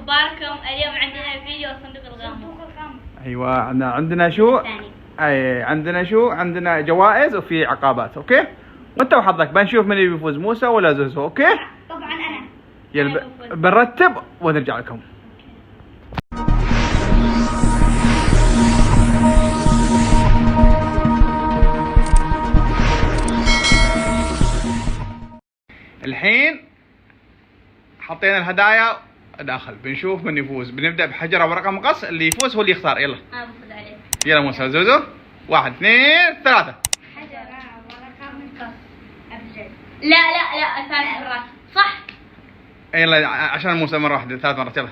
اخباركم؟ اليوم عندنا فيديو صندوق الغامض. ايوه عندنا شو؟ عندنا شو؟ عندنا جوائز وفي عقابات. اوكي؟ وانت وحظك بنشوف من اللي بيفوز، موسى ولا زوزو. اوكي؟ طبعا انا. يلا بنرتب ونرجع لكم. الحين حطينا الهدايا داخل، بنشوف من يفوز. بنبدأ بحجر ورقة مقص، اللي يفوز هو اللي يختار. يلا بفوز عليك. يلا موسى زوزو، 1 2 3. حجر ورقة مقص أبجد. لا 3 مرات صح؟ يلا عشان موسى مرة واحدة 3 مرات. يلا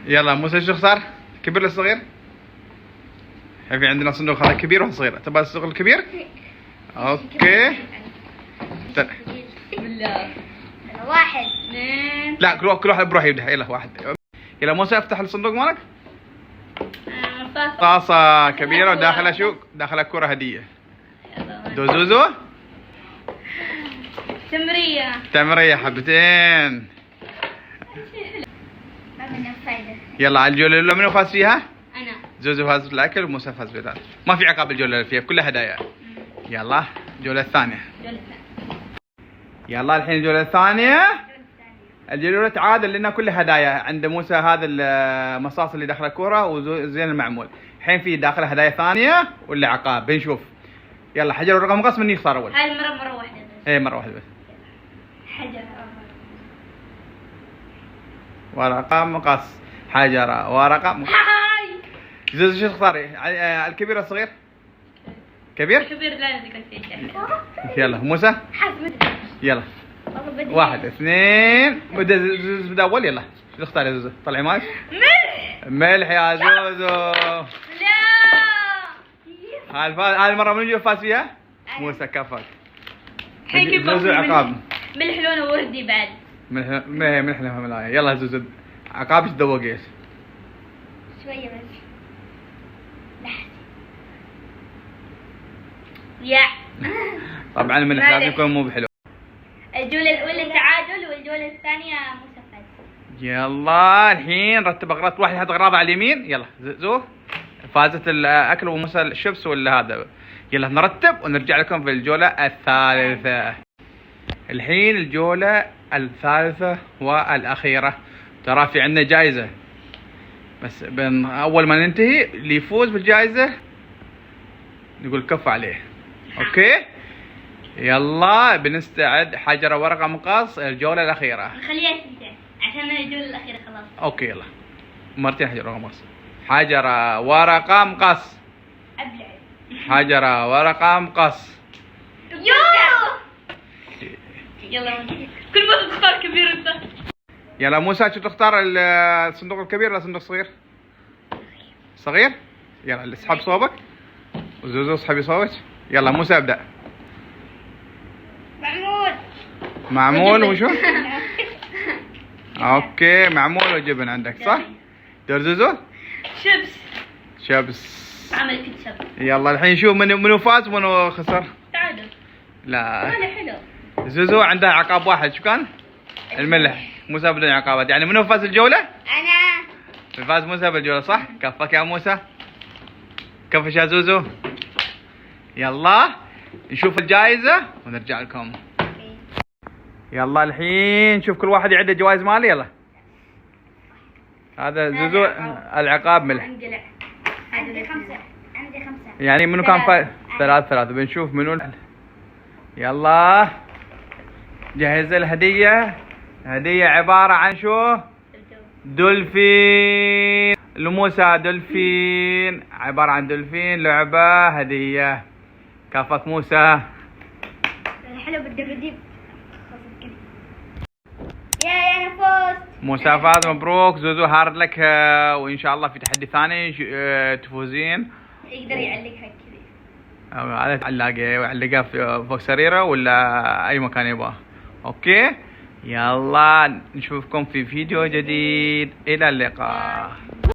يلا موسى شو اختار؟ كبير ولا صغير؟ في عندنا صندوق هذا كبير وهذا صغير، تبغى الصندوق الكبير؟ اوكي. بالله 1 2. لا كل واحد بروح يبدا. يلا واحد. يلا موسى افتح الصندوق مالك. طاسة كبيرة وداخلها شو؟ داخلها كرة هدية. دوزوزو. تمرية حبتين. يلا على الجولة الأولى منو فاز فيها؟ أنا. زوزو فاز بالأكل وموسى فاز بالهذا. ما في عقاب الجولة اللي فيها، كلها هدايا. يلا الجولة الثانية. يلا الحين الجولة الثانية. الجولة الأولى تعادل لنا كلها هدايا. عند موسى هذا المصاص اللي داخل الكرة وزين المعمول. الحين في داخل هدايا ثانية ولا عقاب؟ بنشوف. يلا حجر ورقة مقص، من يختار أول؟ هاي المرة مرة واحدة بس. إيه مرة واحدة بس. حجر ورقة مقص. حجر ورقة مقص. زوزو شو تختاري؟ الكبير ولا الصغير؟ كبير؟ كبير لازم يكون فيه شيء. يلا موسى. يلا 1 2. بدا أول. يلا شو تختاري يا زوزو؟ طلعي مالك. ملح يا زوزو. لا. هاي المرة من فاز فيها؟ موسى كفك. الحين زوزو عقاب. ملح لونه وردي بعد. ملح لها ملاية. يلا زوزو عقاب ايش تذوقيش؟ شوية بس. يا. طبعا الملح لازم يكون مو بحلو. الجولة الأولى تعادل والجولة الثانية موسى فاز. يلا الحين رتب اغراض. واحد يحط اغراضه على اليمين. يلا زوزو فازت الاكل وموسى الشيبس ولا هذا. يلا نرتب ونرجع لكم في الجولة الثالثة. الحين الجولة الثالثة والأخيرة. ترى في عندنا جائزة، بس أول ما ننتهي اللي يفوز بالجائزة نقول كف عليه. أوكي؟ يلا بنستعد. حجر ورقة مقص الجولة الأخيرة. خليها تنتهي عشان الجولة الأخيرة خلاص. أوكي يلا مرتين حجر ورقة مقص. حجر ورقة مقص. أبلع. حجر ورقة مقص. يلا كل مرة تختار كبير انت. يلا موسى شو تختار؟ الصندوق الكبير ولا الصندوق الصغير؟ صغير؟ يلا اسحب صوبك وزوزو اسحبي صوبك. يلا موسى ابدأ. معمول وشو؟ اوكي معمول وجبن عندك صح؟ دور زوزو؟ شيبس. عمل كاتشب. يلا الحين شوف منو فاز ومنو خسر؟ تعادل. لا حلو. زوزو عندها عقاب واحد. شو كان؟ الملح. موسى بدون عقابات. يعني منو فاز الجولة؟ أنا. فاز موسى بالجولة صح؟ كفك يا موسى. كفش يا زوزو. يلا نشوف الجائزة ونرجع لكم. يلا الحين شوف كل واحد يعد الجوائز مالي. يلا هذا زوزو العقاب ملح. عندي 5. يعني منو كان فاز؟ 3 بنشوف منو. يلا جهز الهدية. هدية عبارة عن شو؟ دولفين. لموسى دولفين، عبارة عن دولفين لعبة هدية. كفك موسى. حلو بالدبديب. يا انا فزت. موسى فاز مبروك. زوزو هارد لك وان شاء الله في تحدي ثاني تفوزين. يقدر يعلقها كذي. على علاقه ويعلقها فوق سريره ولا اي مكان يبغاه. اوكي يلا نشوفكم في فيديو جديد، الى اللقاء.